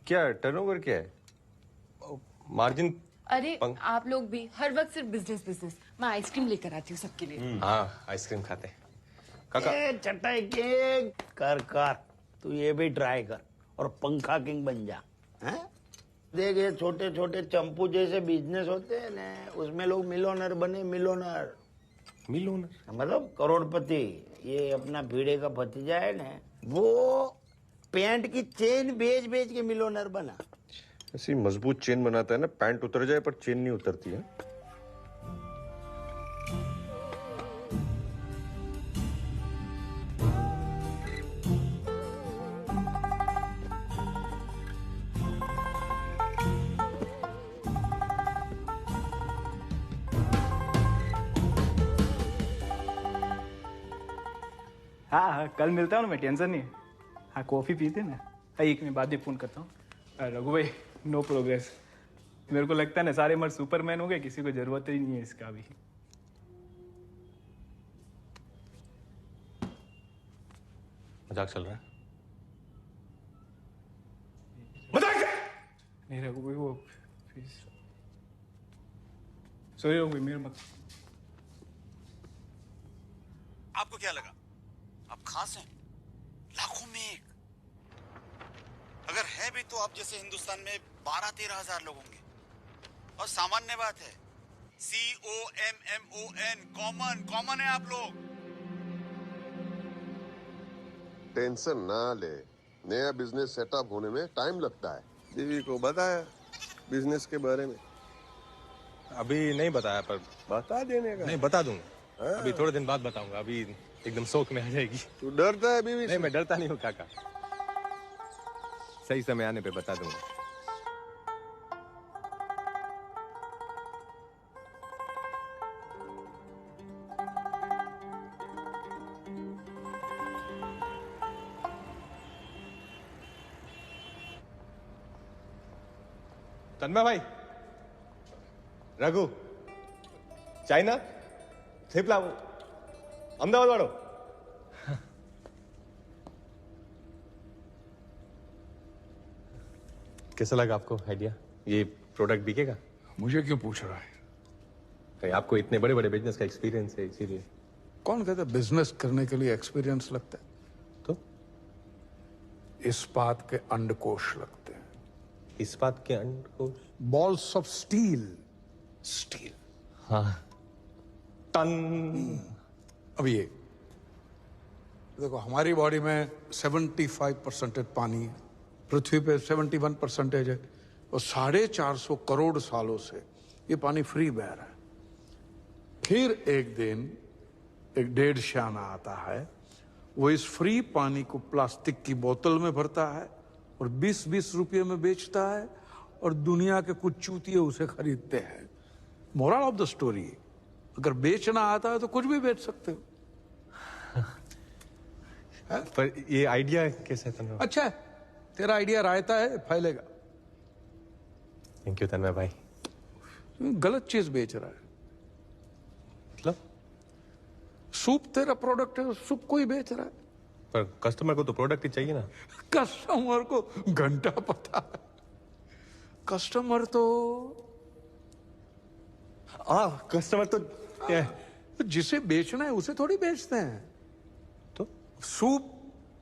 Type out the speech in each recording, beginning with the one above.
क्या टर्नओवर क्या है? मार्जिन? अरे आप लोग भी हर वक्त सिर्फ बिजनेस बिजनेस। मैं आइसक्रीम लेकर आती हूँ सबके लिए। हाँ, आइसक्रीम खाते हैं। काका चटाई के कर तू ये भी ट्राई कर और पंखा किंग बन जा। हैं? देख ये छोटे छोटे चंपू जैसे बिजनेस होते हैं ना, उसमें लोग मिलोनर बने। मिलोनर मतलब करोड़पति। ये अपना भीड़े का भतीजा है ना, वो पैंट की चेन बेच बेच के मिलोनर बना। ऐसी मजबूत चेन बनाता है ना, पैंट उतर जाए पर चेन नहीं उतरती है। हाँ, कल मिलता हूँ ना मैं, टेंशन नहीं। हाँ, कॉफ़ी पीते ना। हाँ, एक मिनट बाद ही फ़ोन करता हूँ। रघु भाई, नो प्रोग्रेस। मेरे को लगता है ना सारे मर्द सुपरमैन हो गए, किसी को जरूरत ही नहीं है इसका भी। मजाक चल रहा है? मजाक नहीं रघु भाई, वो सॉरी रघु भाई, मेरे मत। आपको क्या लगा आप खास हैं? लाखों में एक। अगर है भी तो आप जैसे हिंदुस्तान में 12-13 हजार लोग होंगे। और सामान्य बात है, COMMON, कॉमन है आप लोग। टेंशन ना ले, नया बिजनेस सेटअप होने में टाइम लगता है। बीवी को बताया बिजनेस के बारे में? अभी नहीं बताया, पर बता देने का। नहीं, बता दूंगा। अभी थोड़े दिन बाद बताऊंगा। अभी एकदम शौक में आ जाएगी। तू डरता है बीवी से? नहीं, मैं डरता नहीं हूँ काका। सही समय आने पे बता दूंगा। तन्मय भाई, रघु, चाइना थेपला अहमदाबाद वालों। कैसा लगा आपको आइडिया? ये प्रोडक्ट बिकेगा? मुझे क्यों पूछ रहा है? कहीं आपको इतने बड़े बड़े बिजनेस का एक्सपीरियंस है, इसीलिए। कौन कहता है बिजनेस करने के लिए एक्सपीरियंस लगता है? तो इस्पात के अंडकोश लगते हैं। इस्पात के अंडकोश? Balls of steel. स्टील। हाँ, टन। अब ये देखो, हमारी बॉडी में 75% पानी है, पृथ्वी पे 71% है, और 450 करोड़ सालों से ये पानी फ्री बह रहा है। फिर एक दिन एक डेढ़ शाना आता है, वो इस फ्री पानी को प्लास्टिक की बोतल में भरता है और 20-20 रुपये में बेचता है, और दुनिया के कुछ चूतिए उसे खरीदते हैं। मोरल ऑफ द स्टोरी, अगर बेचना आता है तो कुछ भी बेच सकते हो। पर ये आइडिया कैसे है? अच्छा है, तेरा आइडिया रायता है, फैलेगा। थैंक यू तन्मय भाई। गलत चीज बेच रहा है। मतलब? सूप तेरा प्रोडक्ट है, सूप कोई बेच रहा है। पर कस्टमर को तो प्रोडक्ट ही चाहिए ना। कस्टमर को घंटा पता है। कस्टमर तो कस्टमर तो क्या है? जिसे बेचना है उसे थोड़ी बेचते हैं। तो सूप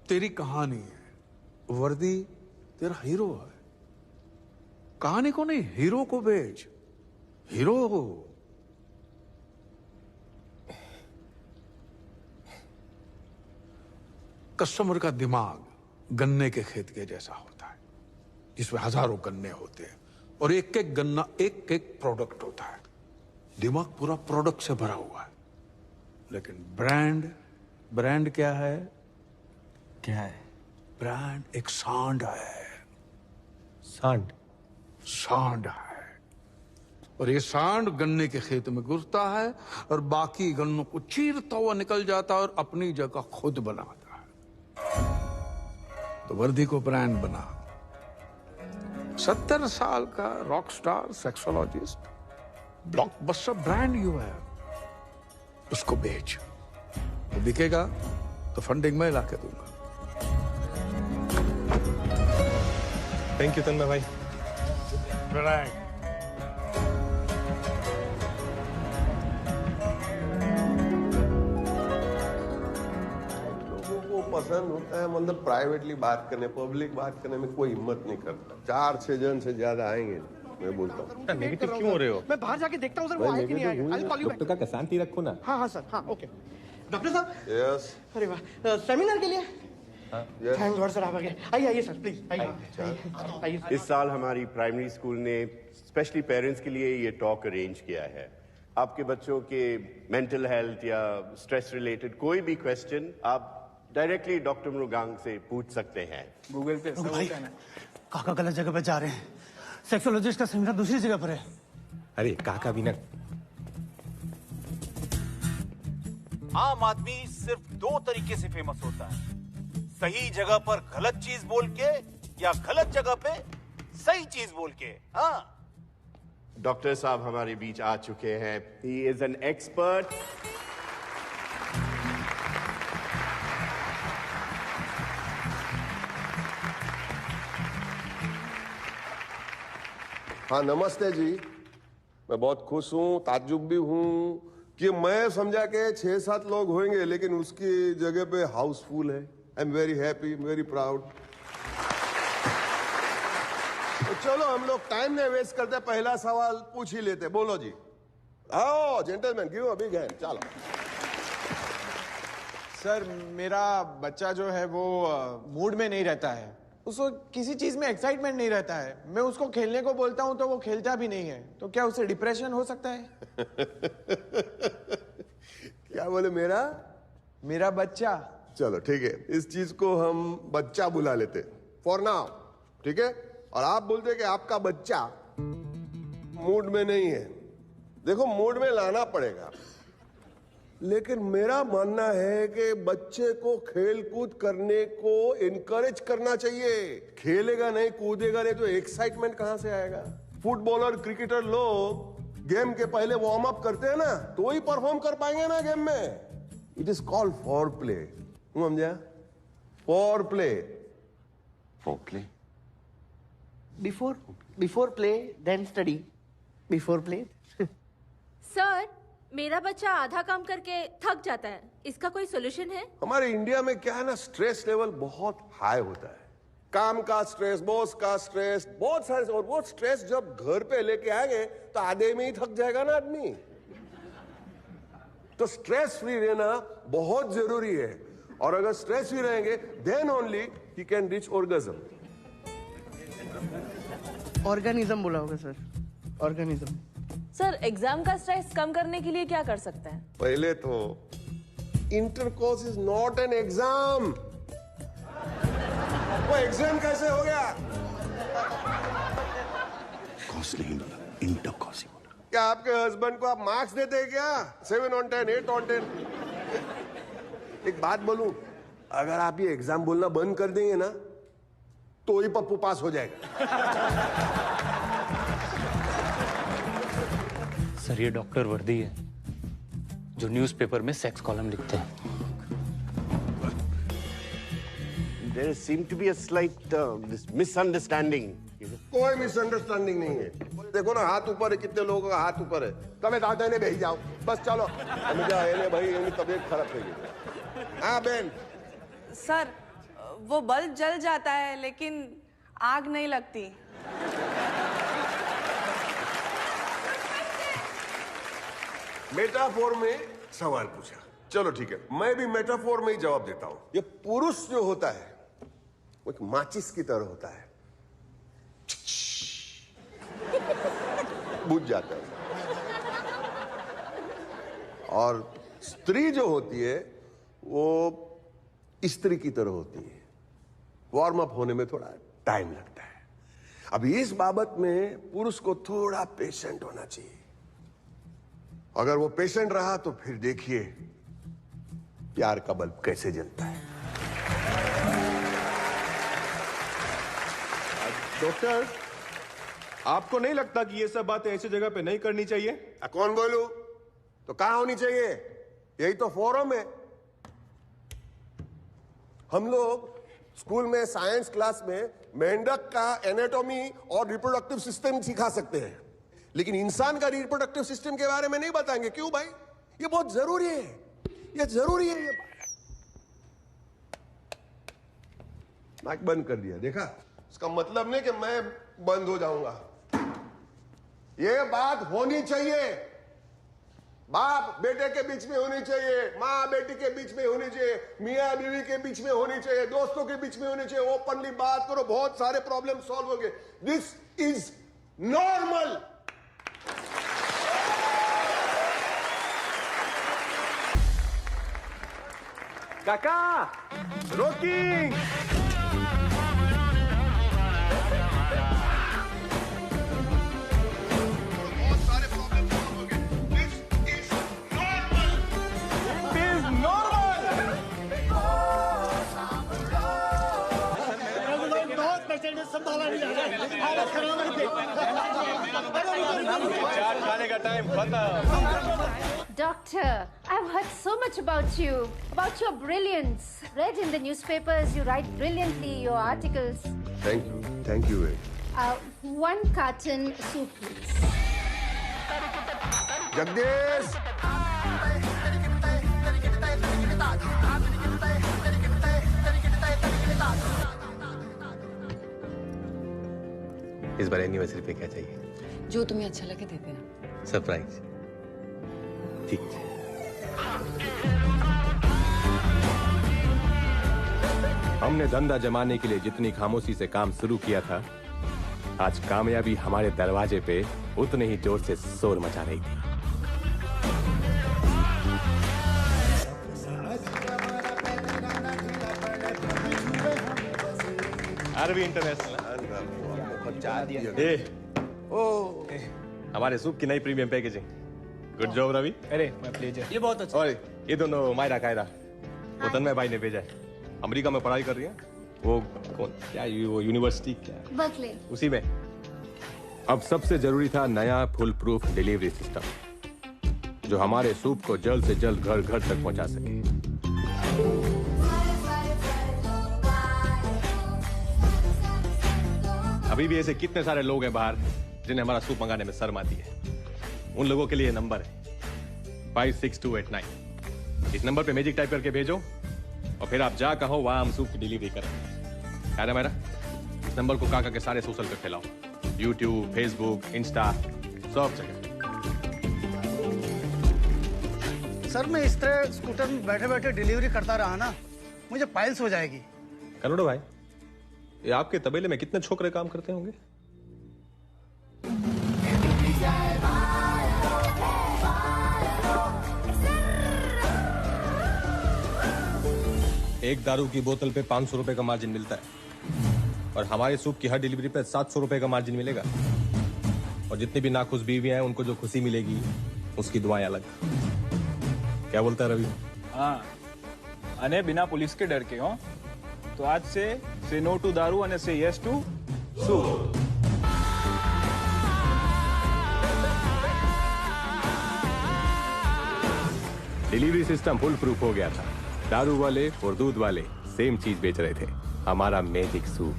तेरी कहानी है, वर्दी तेरा हीरो है। कहानी को नहीं, हीरो को बेच। हीरो हो। कस्टमर का दिमाग गन्ने के खेत के जैसा होता है, जिसमें हजारों गन्ने होते हैं और एक एक गन्ना एक एक प्रोडक्ट होता है। दिमाग पूरा प्रोडक्ट से भरा हुआ है। लेकिन ब्रांड क्या है? क्या है? ब्रांड एक सांड है। सांड है। और ये सांड गन्ने के खेत में घुसता है और बाकी गन्नों को चीरता हुआ निकल जाता है और अपनी जगह खुद बनाता है। तो वर्दी को ब्रांड बना। 70 साल का rock star sexologist, blockbuster brand you है, उसको बेच। वो बिकेगा तो फंडिंग मैं लाके दूंगा। थैंक यू तन्मय भाई। राइट। लोगों को पसंद होता है मतलब प्राइवेटली बात करने, पब्लिक बात करने में कोई हिम्मत नहीं करता। 4-6 जन से ज्यादा आएंगे मैं बोलता हूँ। नेगेटिव क्यों हो रहे हो? मैं बाहर जाके देखता हूँ सर, वो आए कि नहीं आएगा। डॉक्टर का शांति रखो ना। हाँ हाँ सर, हाँ ओके। डॉक्टर साहब, यस अरे वाह, सेमिनार के लिए यस। थैंक गॉड सर, आप आ गए। आइए आइए सर, प्लीज आइए आइए। इस साल हमारी प्राइमरी स्कूल ने स्पेशली पेरेंट्स के लिए ये टॉक अरेंज किया है। आपके बच्चों के मेंटल हेल्थ या स्ट्रेस रिलेटेड कोई भी क्वेश्चन आप डायरेक्टली डॉक्टर मृगांक से पूछ सकते हैं। गूगल पे सब होता है ना। काका गलत जगह पे जा रहे हैं। सेक्सोलॉजिस्ट का सेमिनार दूसरी जगह पर है। अरे काका भी ना। आम आदमी सिर्फ 2 तरीके से फेमस होता है, सही जगह पर गलत चीज बोल के या गलत जगह पे सही चीज बोल के। हाँ, डॉक्टर साहब हमारे बीच आ चुके हैं। He is an expert. हाँ नमस्ते जी। मैं बहुत खुश हूँ, ताज्जुब भी हूँ कि मैं समझा के 6-7 लोग होंगे लेकिन उसकी जगह पे हाउसफुल है। I am very happy, very proud. तो चलो हम लोग टाइम नहीं वेस्ट करते, पहला सवाल पूछ ही लेते। बोलो जी। आओ gentleman, give a big hand. चलो। सर मेरा बच्चा जो है वो मूड में नहीं रहता है, उसको किसी चीज में एक्साइटमेंट नहीं रहता है। मैं उसको खेलने को बोलता हूं तो वो खेलता भी नहीं है। तो क्या उसे डिप्रेशन हो सकता है? क्या बोले? मेरा बच्चा। चलो ठीक है, इस चीज को हम बच्चा बुला लेते फॉर नाउ, ठीक है। और आप बोलते कि आपका बच्चा मूड में नहीं है। देखो मूड में लाना पड़ेगा, लेकिन मेरा मानना है कि बच्चे को खेल कूद करने को इनकरेज करना चाहिए। खेलेगा नहीं, कूदेगा नहीं तो एक्साइटमेंट कहां से आएगा? फुटबॉलर, क्रिकेटर लोग गेम के पहले वार्म अप करते हैं ना, तो ही परफॉर्म कर पाएंगे ना गेम में। It is called for play. समझा? For play. For play. Before play then study. Before play. Sir, मेरा बच्चा आधा काम करके थक जाता है, इसका कोई सोल्यूशन है? हमारे इंडिया में क्या है ना, स्ट्रेस लेवल बहुत हाई होता है। काम का स्ट्रेस, बॉस का स्ट्रेस, बहुत सारे। और वो स्ट्रेस जब घर पे लेके आएंगे तो आधे में ही थक जाएगा ना आदमी। तो स्ट्रेस फ्री रहना बहुत जरूरी है। और अगर स्ट्रेस फ्री रहेंगे देन ओनली ही कैन रीच ऑर्गेज्म। ऑर्गेनिज्म बोला होगा सर, ऑर्गेनिज्म। सर, एग्जाम का स्ट्रेस कम करने के लिए क्या कर सकते हैं? पहले तो intercourse is not an exam. वो एग्जाम कैसे हो गया? कॉस नहीं बोला, इंटरकॉस ही बोला। क्या आपके हस्बैंड को आप मार्क्स देते हैं क्या? 7 on 10, 8 on 10? एक बात बोलूं, अगर आप ये एग्जाम बोलना बंद कर देंगे ना तो ही पप्पू पास हो जाएगा। सर ये डॉक्टर वर्दी है जो न्यूज़पेपर में सेक्स कॉलम लिखते हैं। There seemed to be a slight this misunderstanding. कोई मिसअंडरस्टैंडिंग नहीं है। देखो ना, हाथ ऊपर है, कितने लोगों का हाथ ऊपर है। तमें दादा ने भेज जाओ, बस चलो। भाई तबीयत खराब થઈ गई। हाँ बहन। सर, वो बल्ब जल जाता है लेकिन आग नहीं लगती। मेटाफोर में सवाल पूछा, चलो ठीक है, मैं भी मेटाफोर में ही जवाब देता हूं। ये पुरुष जो होता है वो एक माचिस की तरह होता है, बुझ जाता है। और स्त्री जो होती है वो स्त्री की तरह होती है, वार्म अप होने में थोड़ा टाइम लगता है। अब इस बाबत में पुरुष को थोड़ा पेशेंट होना चाहिए। अगर वो पेशेंट रहा तो फिर देखिए प्यार का बल्ब कैसे जलता है। डॉक्टर, आपको नहीं लगता कि ये सब बातें ऐसी जगह पे नहीं करनी चाहिए? कौन बोलू? तो कहां होनी चाहिए? यही तो फोरम है। हम लोग स्कूल में साइंस क्लास में मेंढक का एनाटॉमी और रिप्रोडक्टिव सिस्टम सिखा सकते हैं, लेकिन इंसान का रिप्रोडक्टिव सिस्टम के बारे में नहीं बताएंगे। क्यों भाई? ये बहुत जरूरी है, ये जरूरी है। ये माइक बंद कर दिया, देखा? इसका मतलब नहीं कि मैं बंद हो जाऊंगा। ये बात होनी चाहिए, बाप बेटे के बीच में होनी चाहिए, माँ बेटी के बीच में होनी चाहिए, मियाँ बीवी के बीच में होनी चाहिए, दोस्तों के बीच में होनी चाहिए। ओपनली बात करो, बहुत सारे प्रॉब्लम सॉल्व होंगे। This is normal. काका, रोकिंग। खाने का टाइम खत्म। Doctor, I've heard so much about you, about your brilliance. Read in the newspapers, you write brilliantly, your articles. Thank you very much. 1 carton soup, please. Jagdish, इस बार anniversary पे क्या चाहिए? जो तुम्हें अच्छा लगे दे देना। सरप्राइज। ठीक है। हमने धंधा जमाने के लिए जितनी खामोशी से काम शुरू किया था, आज कामयाबी हमारे दरवाजे पे उतने ही जोर से शोर मचा रही थी। RV international. हमारे सूप की नई premium packaging. Good job Ravi. अरे माय प्लेजर। ये बहुत अच्छा। और ये दोनों मायरा कायरा, वो तन्मय भाई ने भेजा है। अमेरिका में पढ़ाई कर रही है। वो कौन क्या वो यूनिवर्सिटी क्या बर्कले। उसी में। अब सबसे जरूरी था नया फुल प्रूफ डिलीवरी सिस्टम, जो हमारे सूप को जल्द से जल्द घर घर तक पहुंचा सके। अभी भी ऐसे कितने सारे लोग हैं बाहर जिन्हें हमारा सूप मंगाने में शर्म आती है। उन लोगों के लिए नंबर है 56289। इस नंबर पे मैजिक टाइप करके भेजो और फिर आप जा कहो वहां हम सूप की डिलीवरी करें। क्या मेरा इस नंबर को काका के सारे सोशल पे फैलाओ, यूट्यूब, फेसबुक, इंस्टा, सब जगह। सर मैं इस तरह स्कूटर में बैठे बैठे डिलीवरी करता रहा ना, मुझे पाइल्स हो जाएगी। करोड़ो भाई, ये आपके तबेले में कितने छोकरे काम करते होंगे? एक दारू की बोतल पे 500 रुपए का मार्जिन मिलता है और हमारे सूप की हर डिलीवरी पे 700 रुपए का मार्जिन मिलेगा। और जितनी भी नाखुश बीवियां हैं उनको जो खुशी मिलेगी उसकी दुआएं अलग। क्या बोलता है रवि? हाँ, अने बिना पुलिस के डर के हो तो आज से नो टू दारू અને से yes to soup. Delivery system foolproof हो गया था। दारू वाले और दूध वाले सेम चीज बेच रहे थे, हमारा मैजिक सूप।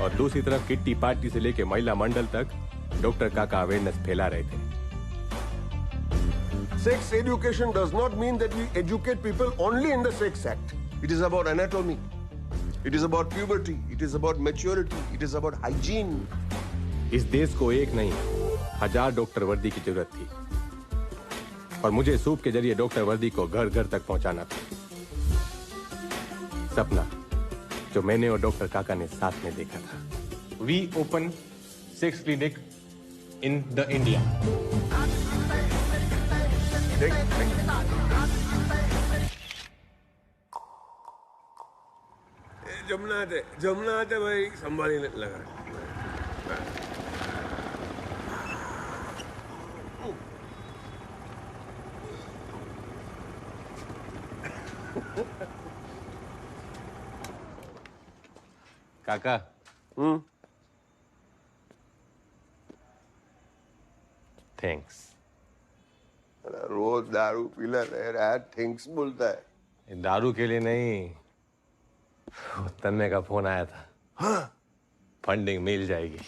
और दूसरी तरफ किट्टी पार्टी से लेके महिला मंडल तक डॉक्टर काका अवेयरनेस फैला रहे थे। Sex education does not mean that we educate people only in the sex act. It is about anatomy. It is about puberty. It is about maturity. It is about hygiene. इस देश को एक नहीं 1000 doctor वर्दी की जरूरत थी और मुझे सूप के जरिए डॉक्टर वर्दी को घर घर तक पहुंचाना था। सपना जो मैंने और डॉक्टर काका ने साथ में देखा था। We open sex clinic in the India. Jamuna आते भाई संभाली लगा। काका, थैंक्स। रोज दारू पीला रह रहा है, थैंक्स बोलता है। दारू के लिए नहीं, तन्ने का फोन आया था। हाँ? फंडिंग मिल जाएगी।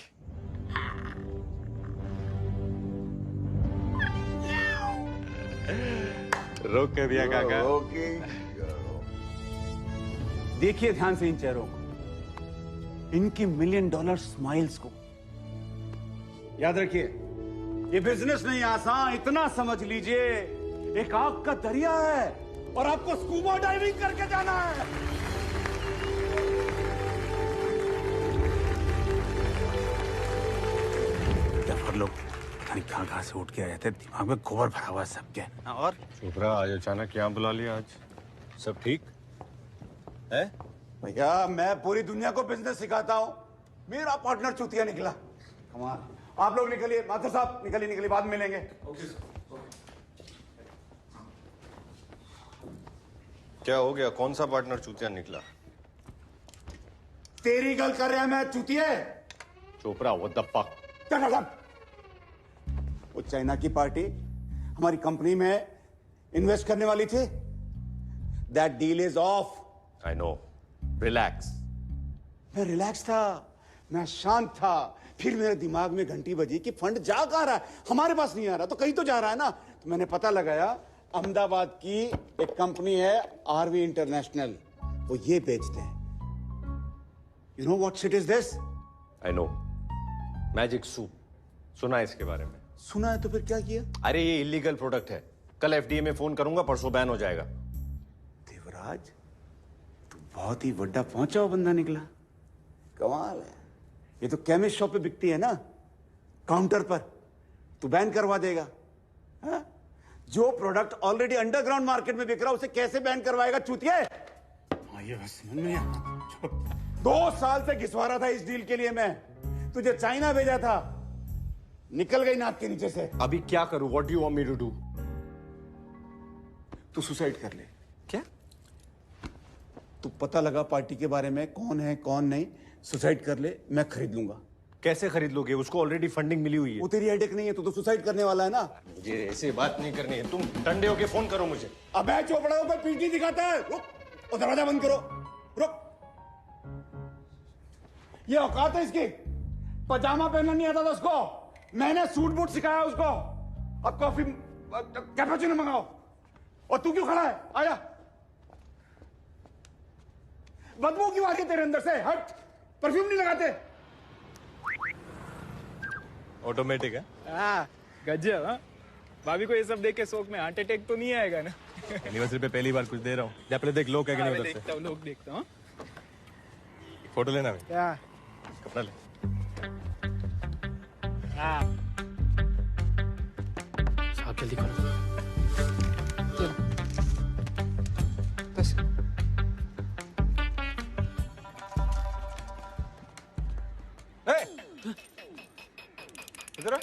रोक के दिया काका। देखिए ध्यान से इन चेहरों को, इनकी $1 मिलियन स्माइल्स को। याद रखिए, ये बिजनेस नहीं आसान, इतना समझ लीजिए एक आग का दरिया है और आपको स्कूबा डाइविंग करके जाना है। लोग पता नहीं कहां से उठ के आए थे, दिमाग में गोबर भरा हुआ है सबके। और चोपड़ा आज अचानक क्या बुला लिया? आज सब ठीक है? भैया मैं पूरी दुनिया को बिजनेस सिखाता हूँ, मेरा पार्टनर चूतिया निकला। कमाल। आप लोग निकलिए, माथुर साहब निकलिए, बाद में मिलेंगे। क्या हो गया? कौन सा पार्टनर चूतिया निकला? तेरी गल कर रहा मैं चूतिया। Chopra what the fuck? वो चाइना की पार्टी हमारी कंपनी में इन्वेस्ट करने वाली थी। That deal is of. I know, relax. मैं रिलैक्स था, मैं शांत था, फिर मेरे दिमाग में घंटी बजी कि फंड जा कहां रहा है, हमारे पास नहीं आ रहा तो कहीं तो जा रहा है ना। तो मैंने पता लगाया, अहमदाबाद की एक कंपनी है आरवी इंटरनेशनल, वो ये बेचते हैं। You know what shit is this? I know, magic soup. सुना है इसके बारे में? सुना है तो फिर क्या किया? अरे ये इलीगल प्रोडक्ट है, कल एफडीए में फोन करूंगा, परसों बैन हो जाएगा। देवराज, तू बहुत ही बड़ा पहुंचा हुआ बंदा निकला। कमाल है। ये तो केमिस्ट शॉप पे बिकती है ना, काउंटर पर। तू बैन करवा देगा? हा? जो प्रोडक्ट ऑलरेडी अंडरग्राउंड मार्केट में बिक रहा है उसे कैसे बैन करवाएगा चूतिया? ये बस समझ में नहीं आता। 2 साल से घिसवा रहा था इस डील के लिए मैं, तुझे चाइना भेजा था, निकल गई नाक के नीचे से। अभी क्या करूं? What do you want me to do? तू सुसाइड कर ले। क्या? तू पता लगा पार्टी के बारे में, कौन है कौन नहीं, सुसाइड कर ले, मैं खरीद लूंगा। कैसे खरीद लोगे? उसको ऑलरेडी फंडिंग मिली हुई है। वो तेरी हेडेक नहीं है, तू तो सुसाइड करने वाला है ना। मुझे ऐसे बात नहीं करनी है, तुम ठंडे होके फोन करो मुझे। अबे चोपड़ा ऊपर पीठ नहीं दिखाता है। रुक, और दरवाजा बंद करो। रुक, ये औकात है इसकी? पजामा पहनना नहीं आता था उसको, मैंने सूट बूट सिखाया उसको। अब कॉफी कैपुचिनो मंगाओ। और तू क्यों खड़ा है? आया। बदबू क्यों आ रही है तेरे अंदर से? हट, परफ्यूम नहीं लगाते? ऑटोमेटिक है। हाँ, गजब। हाँ, भाभी को ये सब देख के शौक में हार्ट अटैक तो नहीं आएगा ना? एनिवर्सरी पे पहली बार कुछ दे रहा हूँ। जा पहले देख, लोग क्या नहीं उधर से। लोग देखता हूँ। फोटो लेना है क्या? कपड़ा ले। हाँ, आप जल्दी करो। चलो बस। इधर आ।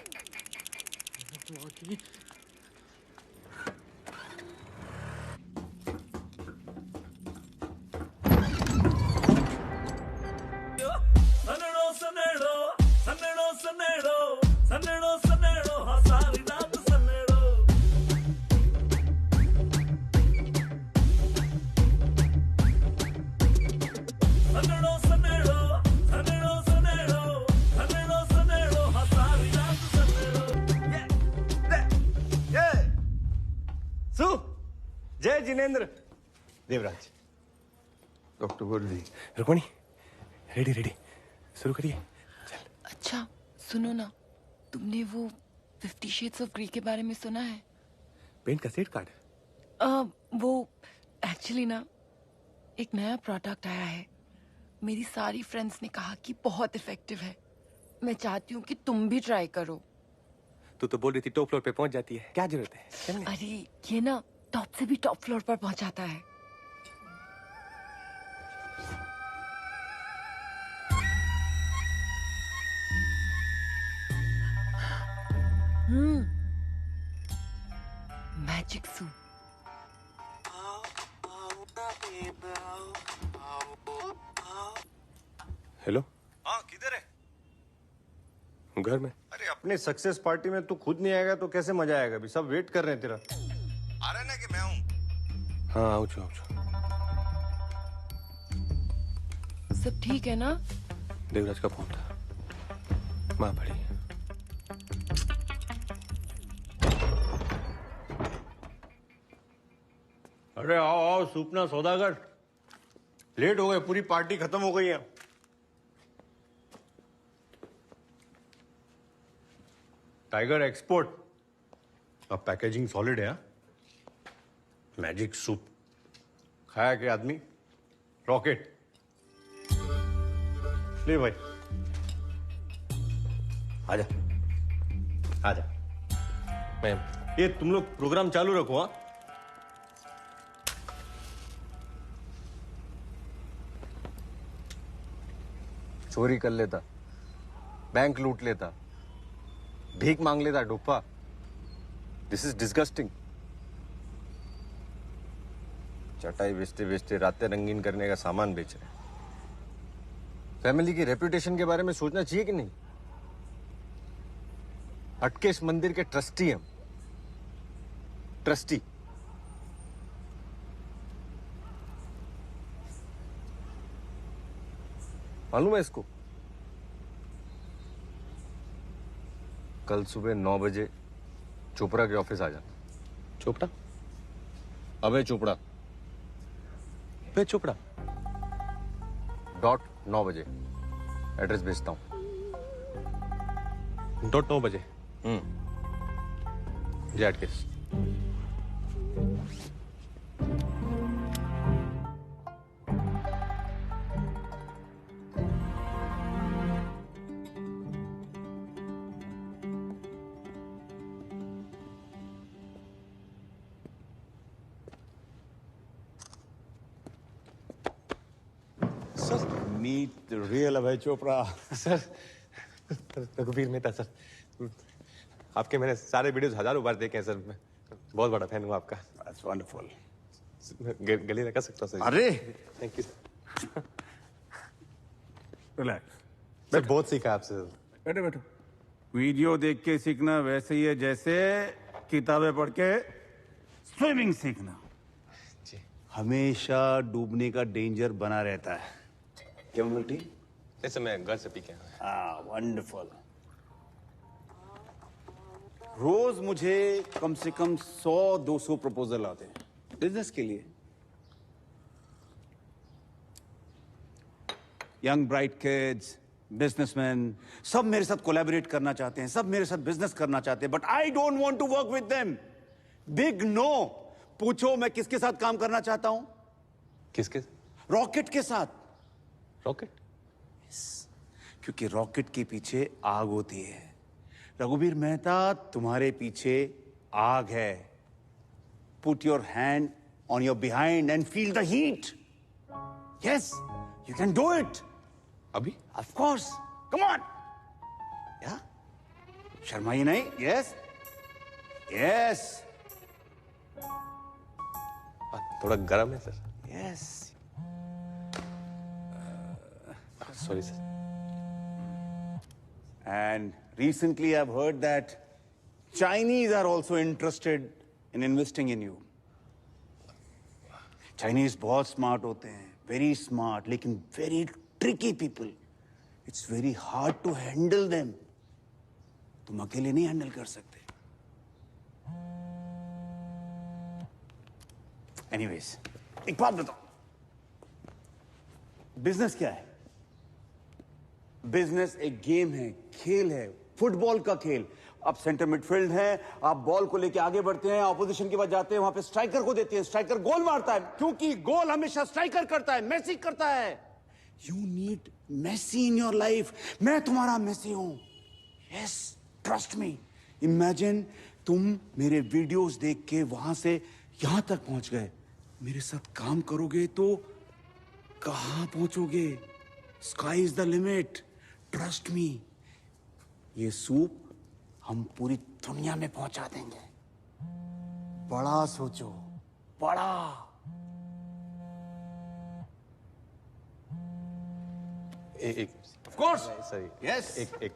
जय जिनेंद्र। देवराज। डॉक्टर वर्दी। रुक्मणी, रेडी रेडी, शुरू करिए। अच्छा सुनो ना, तुमने वो 50 शेड्स ऑफ ग्रे के बारे में सुना है? पेंट का सेट कार्ड? वो एक्चुअली ना एक नया प्रोडक्ट आया है। मेरी सारी फ्रेंड्स ने कहा कि बहुत इफेक्टिव है। मैं चाहती हूँ कि तुम भी ट्राई करो। तू तो बोल रही थी टॉप फ्लोर पे पहुंच जाती है, क्या जरूरत है? चलने। अरे ये ना टॉप से भी टॉप फ्लोर पर पहुंचाता है। Magic soup. हेलो। हाँ किधर है? घर में। अरे अपने सक्सेस पार्टी में तू खुद नहीं आएगा तो कैसे मजा आएगा? अभी सब वेट कर रहे हैं तेरा। आ रहा है ना कि मैं हूँ? हाँ आओ छो। सब ठीक है ना? देवराज का फोन था, माँ पड़ी। अरे आओ आओ सूपना सौदागर, लेट हो गए, पूरी पार्टी खत्म हो गई है। टाइगर एक्सपोर्ट, अब पैकेजिंग सॉलिड है। मैजिक सूप खाया के आदमी रॉकेट। ले भाई आजा आजा। मैं ये तुम लोग प्रोग्राम चालू रखो। हाँ चोरी कर लेता, बैंक लूट लेता, भीख मांग लेता डुप्पा। This is disgusting. चटाई बेचते बेचते रातें रंगीन करने का सामान बेच रहे। फैमिली की रेपुटेशन के बारे में सोचना चाहिए कि नहीं? अटकेश मंदिर के ट्रस्टी हम, ट्रस्टी। मालूम है इसको? कल सुबह 9 बजे चोपड़ा के ऑफिस आ जाना। चोपड़ा? अबे चोपड़ा। बे चोपड़ा .9 बजे एड्रेस भेजता हूँ। .9 बजे। Z case. मीट रियल अभय चोपड़ा। सर रघुवीर मेहता सर, आपके मैंने सारे वीडियोस हजारों बार देखे हैं सर। मैं बहुत बड़ा फैन हूँ आपका। That's wonderful. गले लगा सकता हूँ सर? अरे थैंक यू सर। रिलैक्स। मैं बहुत सीखा आपसे सर। बैठो बैठो। वीडियो देख के सीखना वैसे ही है जैसे किताबें पढ़ के स्विमिंग सीखना। हमेशा डूबने का डेंजर बना रहता है। क्या मिल्टी? ऐसे मैं घर से पी के आया। वंडरफुल। रोज मुझे कम से कम 100-200 प्रपोजल आते हैं बिजनेस के लिए। यंग ब्राइट किड्स, बिजनेसमैन, सब मेरे साथ कोलैबोरेट करना चाहते हैं, सब मेरे साथ बिजनेस करना चाहते हैं, but I don't want to work with them. Big no. पूछो मैं किसके साथ काम करना चाहता हूं? किसके? रॉकेट के साथ। रॉकेट? क्योंकि रॉकेट के पीछे आग होती है। रघुवीर मेहता, तुम्हारे पीछे आग है। Put your hand on your behind and feel the heat. Yes, you can do it. अभी? Of course, come on. या शर्माइए नहीं। Yes yes. थोड़ा गर्म है sir. Yes. Sorry sir. And recently I've heard that Chinese are also interested in investing in you. Chinese बहुत smart होते हैं, very smart, लेकिन very tricky people. It's very hard to handle them. तुम अकेले नहीं हैंडल कर सकते। Anyways, एक बात बताओ, बिजनेस क्या है? बिजनेस एक गेम है, खेल है, फुटबॉल का खेल। आप सेंटर मिडफील्ड हैं, आप बॉल को लेके आगे बढ़ते हैं, ऑपोजिशन के पास जाते हैं, वहां पे स्ट्राइकर को देते हैं, स्ट्राइकर गोल मारता है, क्योंकि गोल हमेशा स्ट्राइकर करता है, मेसी करता है। You need Messi in your life. मैं तुम्हारा मेसी हूं। Yes, trust me. इमेजिन तुम मेरे वीडियोस देख के वहां से यहां तक पहुंच गए। मेरे साथ काम करोगे तो कहां पहुंचोगे? Sky is the limit. Trust me. ये सूप हम पूरी दुनिया में पहुंचा देंगे। बड़ा सोचो, बड़ा। एक ऑफ कोर्स। सही। यस। एक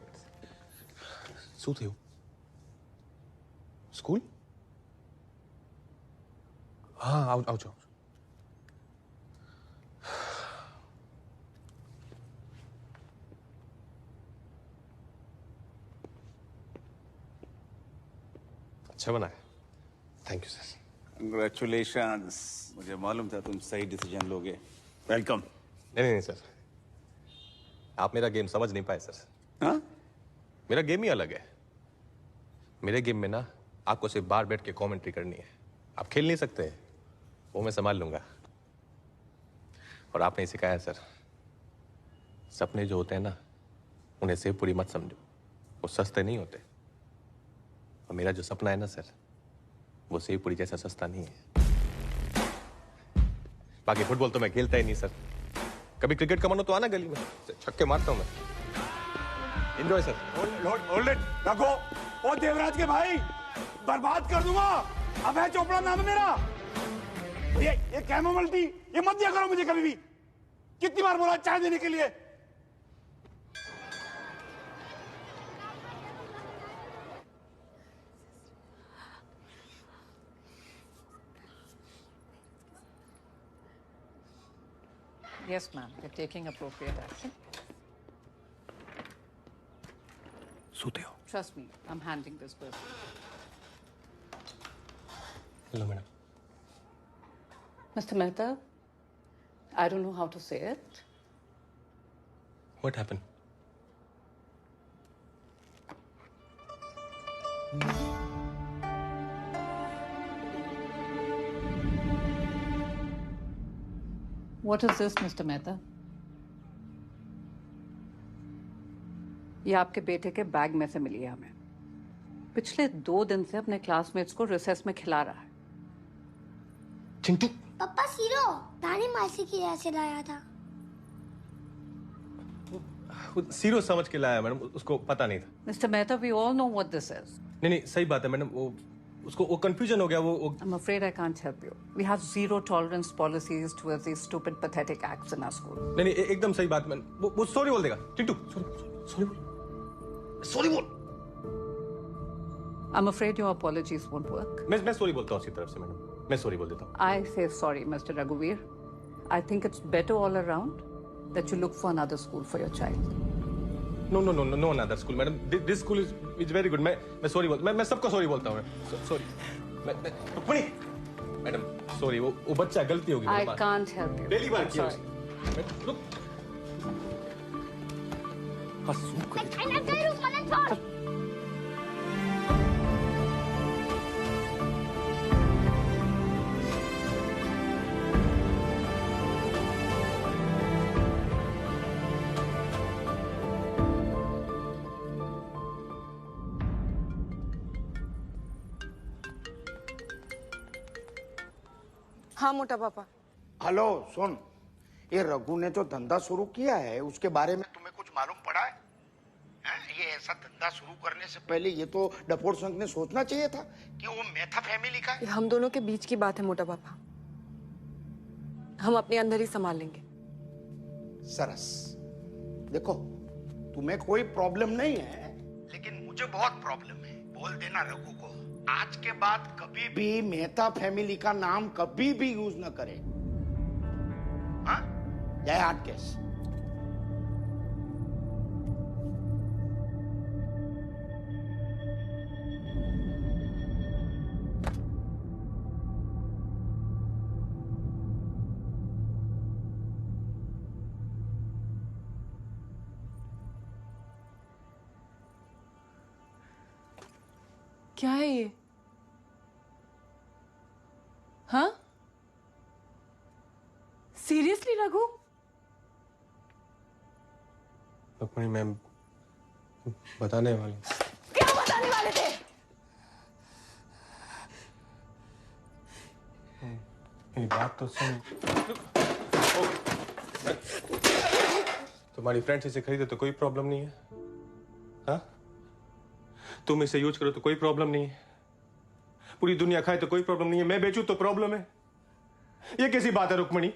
શું થયું? સ્કૂલ? હા, આવજો. अच्छा बना है. Thank you sir. कंग्रेचुलेशंस. मुझे मालूम था तुम सही डिसीजन लोगे. वेलकम. नहीं सर, आप मेरा गेम समझ नहीं पाए सर. हाँ? मेरा गेम ही अलग है. मेरे गेम में ना आपको सिर्फ बाहर बैठ के कमेंट्री करनी है. आप खेल नहीं सकते, वो मैं संभाल लूंगा. और आपने सिखाया है सर, सपने जो होते हैं ना उन्हें सेव पूरी मत समझो, वो सस्ते नहीं होते. और मेरा जो सपना है ना सर, वो सेव पूरी जैसा सस्ता नहीं है. बाकी फुटबॉल तो मैं खेलता ही नहीं सर. कभी क्रिकेट का मन हो तो आना गली में, छक्के मारता हूं मैं. Enjoy sir. Hold it. रखो. ओ देवराज के भाई, बर्बाद कर दूंगा. अभय चोपड़ा नाम है मेरा. ये कैमोमाइल टी ये मत दिया करो मुझे कभी भी. कितनी बार बोला चाय देने के लिए. Yes, ma'am. We're taking appropriate action. सोते हो? Trust me, I'm handling this person. Hello madam. Mr. Mehta, I don't know how to say it. What happened? What is this, Mr. Mehta? ये आपके बेटे के बैग में से मिली है हमें. पिछले 2 दिन से अपने क्लासमेट्स को रिसेस में खिला रहा है. चिंटू. पापा सीरो नानी मासी की यहाँ से लाया था. सीरो समझ के लाया मैडम, उसको पता नहीं था. Mr. Mehta, we all know what this is. नहीं सही बात है मैडम. वो कंफ्यूजन हो गया. वो I'm afraid I can't help you. We have zero tolerance policies towards these stupid, pathetic acts in our school. नहीं एकदम सही बात मैडम. वो सॉरी बोल देगा. चिंटू सॉरी बोल. I'm afraid your apologies won't work. मैं सॉरी बोलता हूँ उसकी तरफ से मैडम. मैं सॉरी बोल देता हूँ. I say sorry, Mr. Raghuveer. I think it's better all around that you look for another school for your child. No another school madam. This school is very good. मैं sorry बोल. मैं सबको sorry बोलता हूँ. Sorry. Rukmini madam sorry. वो बच्चा गलती होगी. I can't help you. पहली बार I'm किया sorry. रुक. हाँ मोटा पापा. हेलो सुन, ये रघु ने जो धंधा शुरू किया है उसके बारे में तुम्हें कुछ मालूम पड़ा है? ये ऐसा धंधा शुरू करने से पहले ये तो डफोर संघ ने सोचना चाहिए था कि वो मेहता फैमिली का है. ये हम दोनों के बीच की बात है मोटा पापा. हम अपने अंदर ही संभाल लेंगे. सरस. देखो तुम्हें कोई प्रॉब्लम नहीं है, लेकिन मुझे बहुत प्रॉब्लम है. बोल देना रघु को आज के बाद कभी भी मेहता फैमिली का नाम कभी भी यूज न करे. हाँ? जय हार्ट केस. क्या है ये? हाँ? सीरियसली रघु? रुक्मिणी मैम बताने वाले. क्या बताने वाले थे? मेरी बात तो सुन. तुम्हारी फ्रेंड्स इसे खरीदे तो कोई प्रॉब्लम नहीं है. हाँ? तुम इसे यूज करो तो कोई प्रॉब्लम नहीं है. पूरी दुनिया खाए तो कोई प्रॉब्लम नहीं है. मैं बेचूं तो प्रॉब्लम है. ये कैसी बात है रुक्मिणी?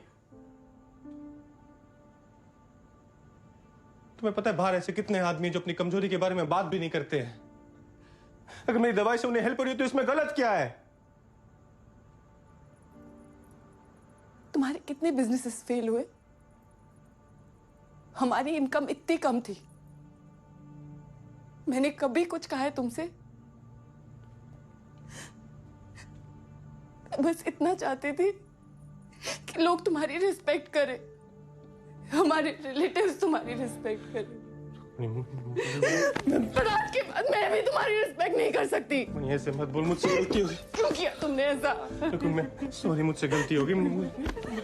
तुम्हें पता है बाहर ऐसे कितने आदमी जो अपनी कमजोरी के बारे में बात भी नहीं करते हैं. अगर मेरी दवाई से उन्हें हेल्प हो रही है तो इसमें गलत क्या है? तुम्हारे कितने बिजनेसेस फेल हुए? हमारी इनकम इतनी कम थी, मैंने कभी कुछ कहा है तुमसे? बस इतना चाहती थी कि लोग तुम्हारी रिस्पेक्ट करें, हमारे रिलेटिव्स तुम्हारी रिस्पेक्ट करें। पर आज के बाद मैं भी तुम्हारी रिस्पेक्ट नहीं कर सकती। ऐसे मत बोल, मुझसे गलती हो गई। क्यों किया तुमने ऐसा? मैं सॉरी, मुझसे गलती हो गई।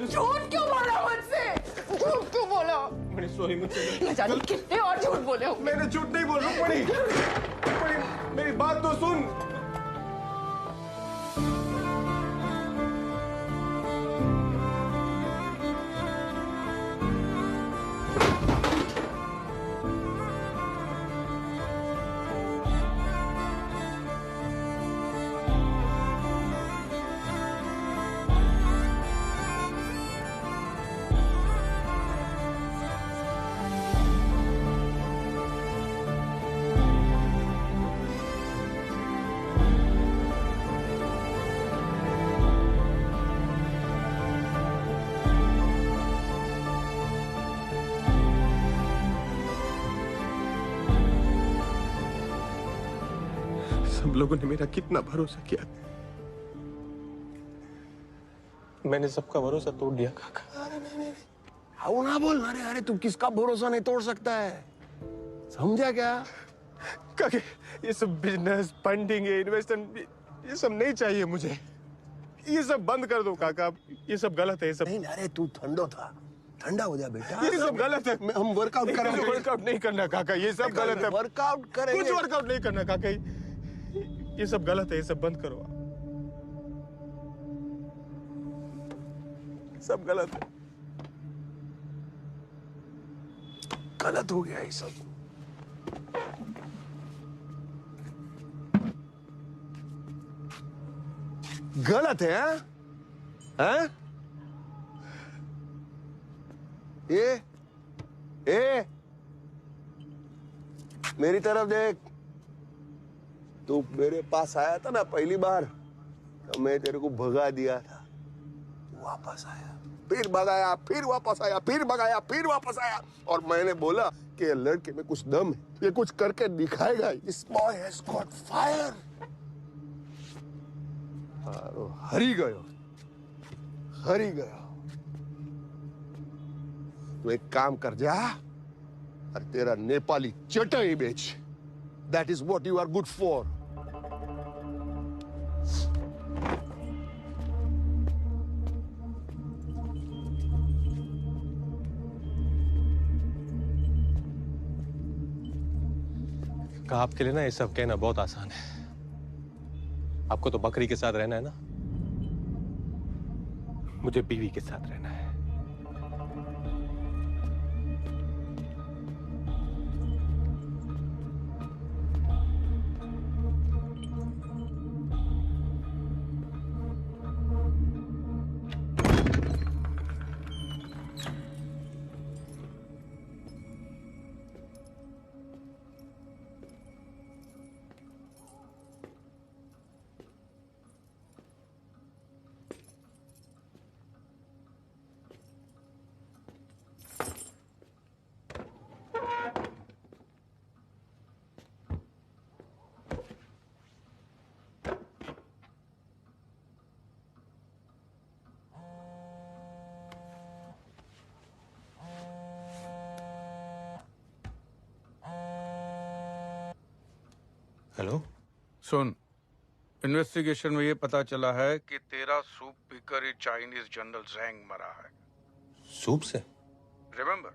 झूठ क्यों बोला मुझसे? झूठ क्यों बोला? मैंने सॉरी, मुझसे मैं जाने कितने और झूठ बोले हो। मैंने झूठ नहीं बोल रहा। मेरी बात तो सुन। सब लोगों ने मेरा कितना भरोसा किया, मैंने सबका भरोसा तोड़ दिया काका। आओ ना बोल। अरे तू किसका भरोसा नहीं तोड़ सकता है, समझा क्या? काका ये सब बिजनेस, फंडिंग, इन्वेस्टमेंट, ये सब नहीं चाहिए मुझे। ये सब बंद कर दो काका, ये सब गलत है। ये सब नहीं, अरे तू ठंडा हो जा बेटा। ये सब गलत है। हम वर्कआउट करेंगे। वर्कआउट नहीं करना काका, ये सब गलत है। वर्कआउट करेंगे। कुछ वर्कआउट नहीं करना काका, ये सब गलत है। ये सब बंद करो आप, सब गलत है। गलत हो गया ये सब। गलत है? हैं? ए मेरी तरफ देख। तू मेरे पास आया था ना पहली बार, तो मैं तेरे को भगा दिया था। वापस आया, फिर भगाया, फिर वापस आया, फिर भगाया, फिर वापस आया। और मैंने बोला कि ये लड़के में कुछ दम है, ये कुछ करके दिखाएगा। This boy has got fire। हरी गयो। तो एक काम कर जा और तेरा नेपाली चटाई बेच। That is what you are good for। आपके लिए ना ये सब कहना बहुत आसान है। आपको तो बकरी के साथ रहना है ना, मुझे बीवी के साथ रहना है। हेलो, सुन, इन्वेस्टिगेशन में ये पता चला है कि तेरा सूप पीकर ही चाइनीज जनरल ज़ैंग मरा है। सूप से? Remember,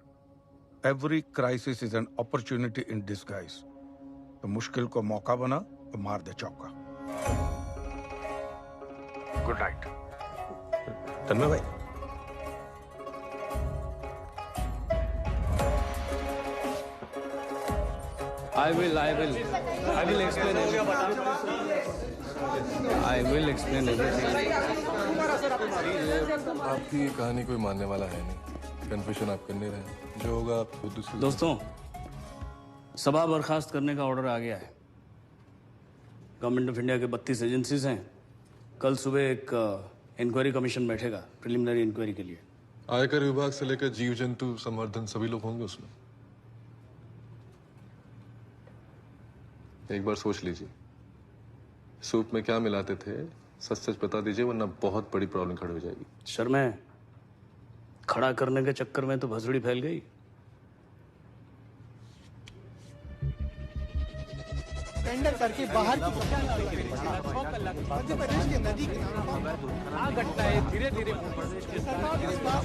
every crisis is an opportunity in disguise. तो मुश्किल को मौका बना तो मार दे चौका। Good night. तन्मय भाई, I will explain everything. I will explain everything. आपकी ये कहानी कोई मानने वाला है नहीं। कन्फ्यूजन आप करने रहे, जो होगा आप खुद दूसरे। दोस्तों, सभा बर्खास्त करने का ऑर्डर आ गया है। गवर्नमेंट ऑफ इंडिया के 32 एजेंसीज हैं। कल सुबह एक इंक्वायरी कमीशन बैठेगा प्रिलिमिनरी इंक्वायरी के लिए। आयकर विभाग से लेकर जीव जंतु संवर्धन सभी लोग होंगे उसमें। एक बार सोच लीजिए, सूप में क्या मिलाते थे, सच सच बता दीजिए, वरना बहुत बड़ी प्रॉब्लम खड़ी हो जाएगी। सर, मैं खड़ा करने के चक्कर में तो भसड़ी फैल गई। टेंडर करके बाहर की मध्य प्रदेश के नदी के घटना है धीरे धीरे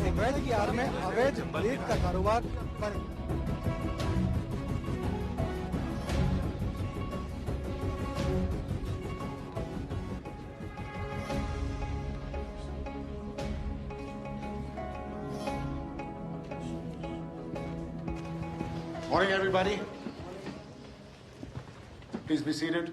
अवैध की आड़ में अवैध रेत का कारोबार पर Morning, everybody. Please be seated.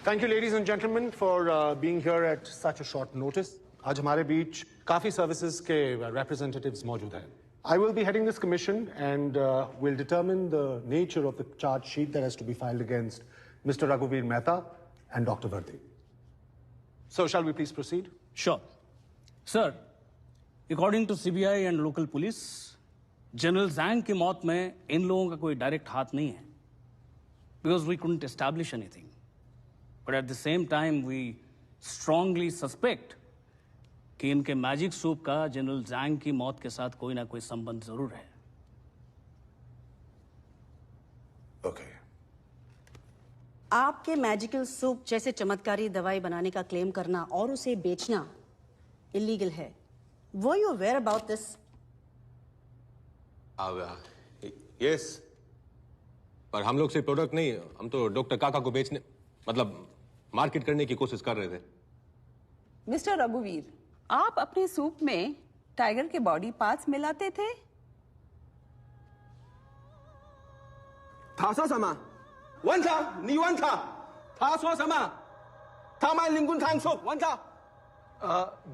Thank you, ladies and gentlemen, for being here at such a short notice. आज हमारे बीच काफी services के representatives मौजूद हैं. I will be heading this commission and will determine the nature of the charge sheet that has to be filed against Mr. Raghuveer Mehta and Dr. Vardhi. So, shall we please proceed? Sure. Sir, according to CBI and local police, general जैंग की मौत में इन लोगों का कोई direct हाथ नहीं है, because we couldn't establish anything, but at the same time we strongly suspect कि इनके मैजिक सूप का जनरल जैंग की मौत के साथ कोई ना कोई संबंध जरूर है। Okay. आपके मैजिकल सूप जैसे चमत्कारी दवाई बनाने का क्लेम करना और उसे बेचना इलीगल है। Were you aware about this? Yes, पर हम लोग सिर्फ प्रोडक्ट नहीं, हम तो डॉक्टर काका को बेचने, मतलब मार्केट करने की कोशिश कर रहे थे। मिस्टर रघुवीर, आप अपने सूप में टाइगर के बॉडी पार्ट्स मिलाते थे? 他说什么？问他，你问他，他说什么？他卖灵魂汤素，问他。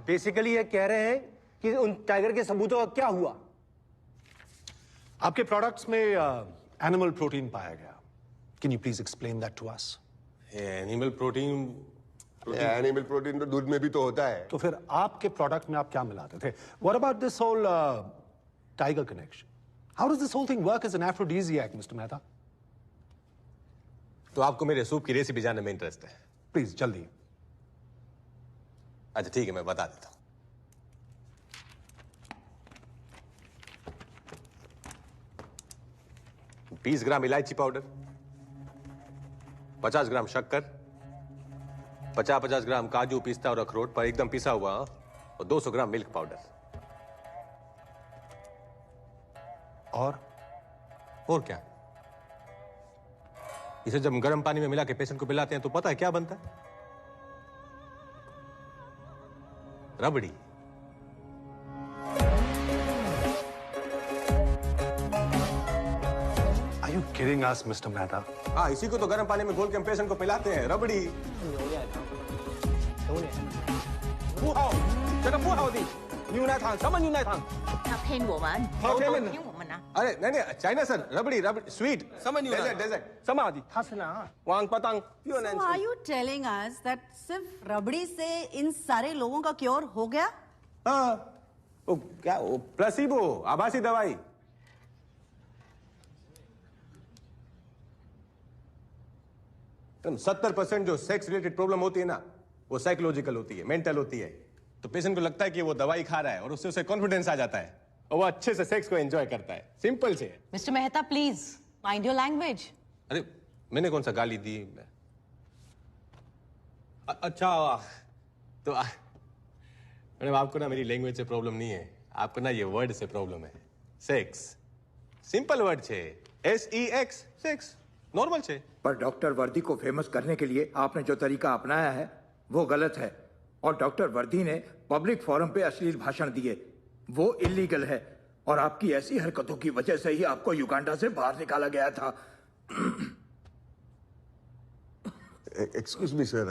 बेसिकली ये कह रहे हैं कि उन टाइगर के सबूतों का क्या हुआ? आपके प्रोडक्ट्स में एनिमल प्रोटीन पाया गया। Can you please explain that to us? Animal protein animal protein तो दूध में भी तो होता है। तो फिर आपके प्रोडक्ट में आप क्या मिलाते थे? What about this whole tiger connection? How does this whole thing work as an aphrodisiac, mister Mehta? तो आपको मेरे सूप की रेसिपी जानने में इंटरेस्ट है? प्लीज जल्दी। अच्छा ठीक है, मैं बता देता हूं। 20 ग्राम इलायची पाउडर, 50 ग्राम शक्कर, 50-50 ग्राम काजू, पिस्ता और अखरोट पर एकदम पिसा हुआ, और 200 ग्राम मिल्क पाउडर। और क्या? इसे जब गर्म पानी में मिला के पेशेंट को पिलाते हैं तो पता है क्या बनता है? रबड़ी। Are you kidding us, Mr. Mehta? हाँ, इसी को तो गर्म पानी में घोल के हम पेशेंट को पिलाते हैं, रबड़ी। 这个不好的牛奶糖，什么牛奶糖？他骗我们，他骗我们骗我们啊！ अरे नहीं नहीं, China sir, rabri rabri sweet. 什么牛奶？ dessert. 什么的？他是哪？王八蛋，越南 So are you telling us that सिर्फ रबड़ी से इन सारे लोगों का क्योर हो गया? हाँ, वो क्या, वो प्लेसिबो, आभासी दवाई। तुम 70% जो सेक्स रिलेटेड प्रॉब्लम होती है ना, वो साइकोलॉजिकल होती है, मेंटल होती है। तो पेशेंट को लगता है कि वो दवाई खा रहा है और उससे उसे कॉन्फिडेंस आ जाता है और वो अच्छे से सेक्स को एंजॉय करता है। सिंपल से। Mister Mehta, please mind your language. अरे मैंने कौन सा गाली दी? अच्छा तो मैडम, आपको ना मेरी लैंग्वेज से प्रॉब्लम नहीं है, आपको ना ये वर्ड से प्रॉब्लम है। सेक्स सिंपल वर्ड छे, SEX, सेक्स नॉर्मल छे। पर डॉक्टर वर्दी को फेमस करने के लिए आपने जो तरीका अपनाया है वो गलत है, और डॉक्टर वर्दी ने पब्लिक फोरम पे अश्लील भाषण दिए, वो इलीगल है, और आपकी ऐसी हरकतों की वजह से ही आपको युगांडा से बाहर निकाला गया था। एक्सक्यूज मी सर,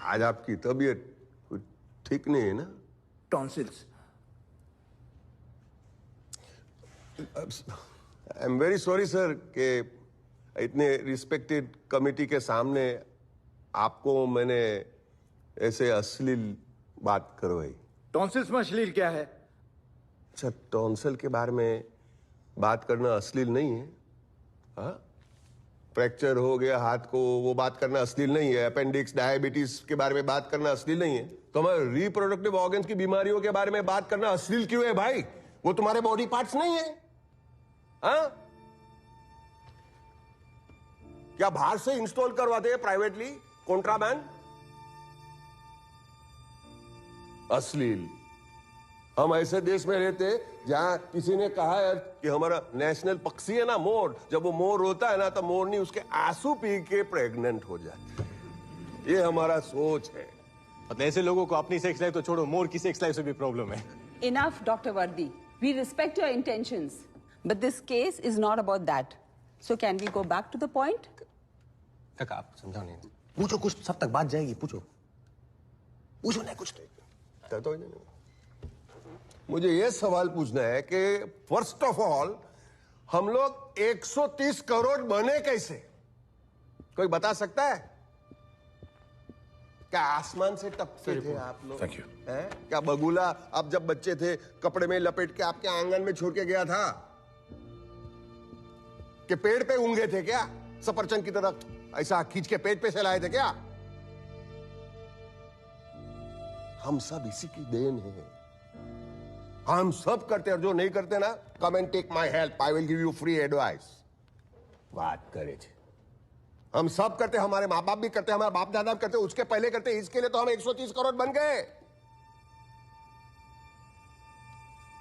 आज आपकी तबीयत ठीक नहीं है ना? Tonsils. I am very sorry sir कि इतने रिस्पेक्टेड कमिटी के सामने आपको मैंने ऐसे अश्लील बात करवाई। टॉन्सिल्स में अश्लील क्या है? अच्छा, टॉन्सिल के बारे में बात करना अश्लील नहीं है? हाँ, फ्रैक्चर हो गया हाथ को, वो बात करना अश्लील नहीं है? अपेंडिक्स, डायबिटीज के बारे में बात करना अश्लील नहीं है? तो हमारे रिप्रोडक्टिव ऑर्गन्स की बीमारियों के बारे में बात करना अश्लील क्यों है भाई? वो तुम्हारे बॉडी पार्ट्स नहीं है? हाँ, क्या बाहर से इंस्टॉल करवाते हैं प्राइवेटली, कॉन्ट्राबैंड? अश्लील। हम ऐसे देश में रहते हैं जहां किसी ने कहा है कि हमारा नेशनल पक्षी है ना मोर, जब वो मोर रोता है ना तो मोरनी उसके आंसू पी के प्रेग्नेंट हो जाती है। ये हमारा सोच है। मतलब ऐसे लोगों को अपनी सेक्स लाइफ तो छोड़ो, मोर की सेक्स लाइफ से भी प्रॉब्लम है। Enough, Dr. Vardi. We respect your intentions, but this case is not about that. So can we go back to the point? काका आप समझाओ नहीं, पूछो कुछ, सब तक बात जाएगी, पूछो नहीं कुछ तो नहीं। मुझे ये सवाल पूछना है कि फर्स्ट ऑफ ऑल हम लोग 130 करोड़ बने कैसे? कोई बता सकता है? क्या आसमान से टपके थे आप लोग? Thank you. क्या बगुला आप जब बच्चे थे कपड़े में लपेट के आपके आंगन में छोड़ के गया था? कि पेड़ पे ऊँगे थे क्या सफरचंद की तरह ऐसा खींच के पेट पे से लाए थे क्या? हम सब इसी की देन है। हम सब करते हैं, और जो नहीं करते ना, come and take my help, I will give you free advice. बात करे थे, हम सब करते, हमारे माँ बाप भी करते, हमारे बाप दादा भी करते, उसके पहले करते, इसके लिए तो हम 130 करोड़ बन गए।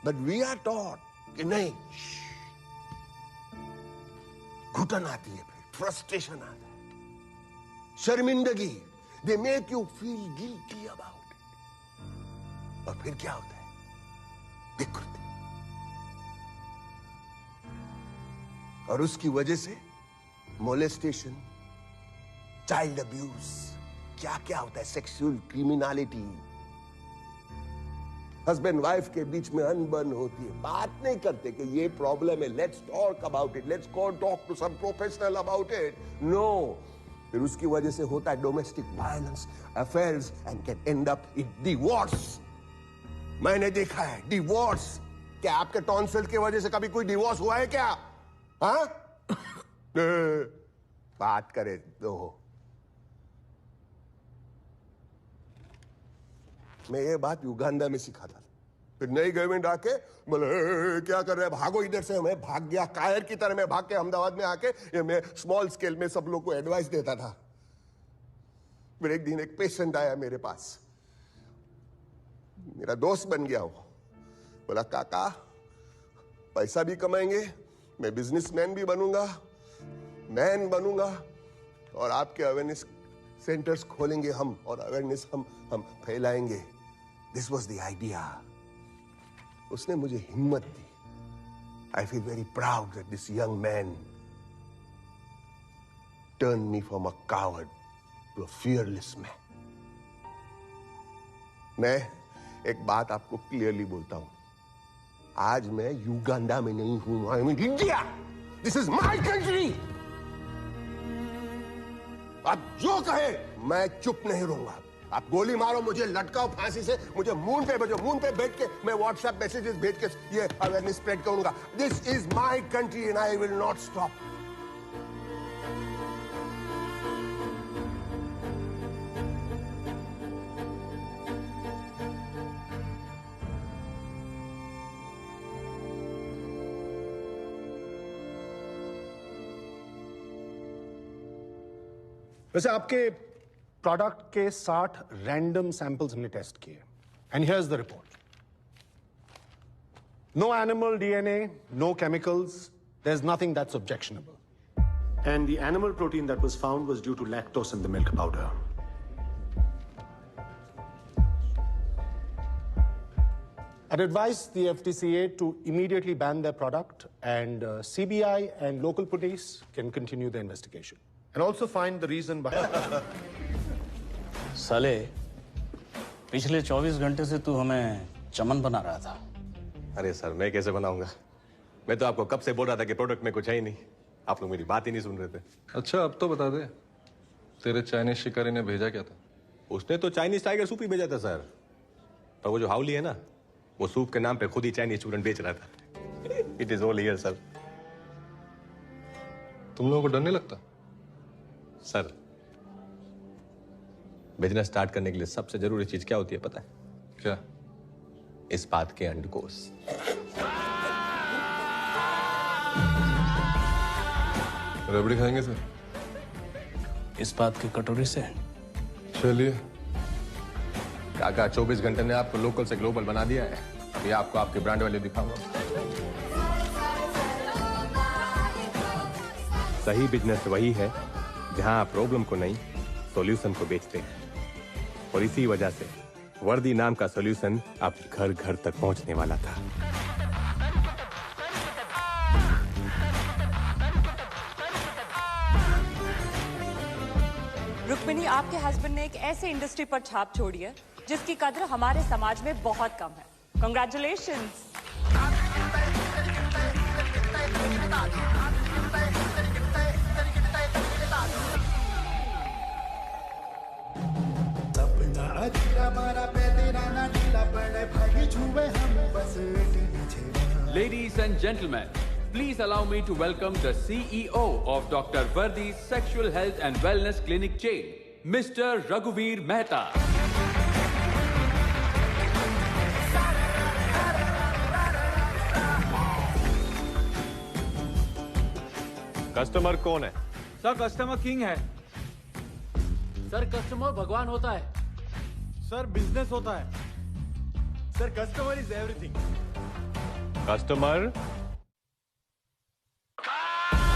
बट वी आर टॉट कि नहीं, घुटन आती है, फ्रस्ट्रेशन आता है, शर्मिंदगी, they make you feel guilty about it. और फिर क्या होता है? विकृति। और उसकी वजह से मोलेस्टेशन, चाइल्ड अब्यूज, क्या क्या होता है, सेक्सुअल क्रिमिनलिटी, हस्बैंड वाइफ के बीच में अनबन होती है, बात नहीं करते कि ये प्रॉब्लम है, let's talk about it, let's go talk to some professional about it. No, फिर उसकी वजह से होता है domestic violence, affairs, and can end up in divorce. मैंने देखा है डिवोर्स। क्या आपके टॉन्सिल की वजह से कभी कोई डिवोर्स हुआ है क्या? हाँ? बात करे दो। मैं ये बात युगांडा में सीखा था, फिर नई गवर्नमेंट आके बोले क्या कर रहे हैं, भागो इधर से। मैं भाग गया कायर की तरह, मैं भाग के अहमदाबाद में आके ये मैं स्मॉल स्केल में सब लोग को एडवाइस देता था। फिर एक दिन एक पेशेंट आया मेरे पास, मेरा दोस्त बन गया वो। बोला काका पैसा भी कमाएंगे, मैं बिजनेसमैन भी बनूंगा, मैन बनूंगा, और आपके अवेयरनेस सेंटर्स खोलेंगे हम, और अवेयरनेस हम फैलाएंगे। This was the idea. उसने मुझे हिम्मत दी। I feel very proud that this young man turn me from a coward to a fearless man. मैं एक बात आपको क्लियरली बोलता हूं, आज मैं युगांडा में नहीं हूं, I am in India. This is my country. आप जो कहे मैं चुप नहीं रहूंगा। आप गोली मारो, मुझे लटकाओ फांसी से, मुझे मून पे भेजो, मून पे बैठ के मैं व्हाट्सएप मैसेजेस भेज के ये अवेयरनेस स्प्रेड करूंगा। This is my country and I will not stop. वैसे आपके प्रोडक्ट के 60 रैंडम सैंपल्स हमने टेस्ट किए, and here's the report. No animal DNA, no chemicals, there is nothing that's objectionable. And the animal protein that was found was due to lactose in the milk powder. I'd advise the FDCA to immediately ban their product, and CBI and local police can continue the investigation. And also find the reason behind. साले, पिछले 24 घंटे से तू हमें चमन बना रहा था। अरे सर, मैं कैसे बनाऊंगा? मैं तो आपको कब से बोल रहा था कि प्रोडक्ट में कुछ है ही नहीं। आप लोग मेरी बात ही नहीं सुन रहे थे। अच्छा अब तो बता दे, तेरे चाइनीज शिकारी ने भेजा क्या था? उसने तो चाइनीज टाइगर सूप ही भेजा था सर, पर वो जो हाउली है ना, वो सूप के नाम पे खुद ही चाइनीज स्टूडेंट बेच रहा था। It is all here sir. तुम लोगों को डर नहीं लगता? सर, बिजनेस स्टार्ट करने के लिए सबसे जरूरी चीज क्या होती है पता है? क्या? इस बात के अंडकोश। रबड़ी खाएंगे सर? इस बात की कटोरी से। चलिए। काका 24 घंटे ने आपको लोकल से ग्लोबल बना दिया है। अभी आपको आपके ब्रांड वैल्यू दिखाऊंगा। सही बिजनेस वही है जहां आप प्रॉब्लम को नहीं, सॉल्यूशन को बेचते हैं। और इसी वजह से वर्दी नाम का सॉल्यूशन अब घर घर तक पहुंचने वाला था। रुक्मिणी, आपके हस्बैंड ने एक ऐसे इंडस्ट्री पर छाप छोड़ी है जिसकी कद्र हमारे समाज में बहुत कम है। Congratulations. Ladies and gentlemen, please allow me to welcome the CEO of Dr. Vardi's Sexual Health and Wellness Clinic chain, Mr. Raghuveer Mehta. Customer कौन है? सर कस्टमर किंग है। सर कस्टमर भगवान होता है। सर बिजनेस होता है। Sir customer is everything. Customer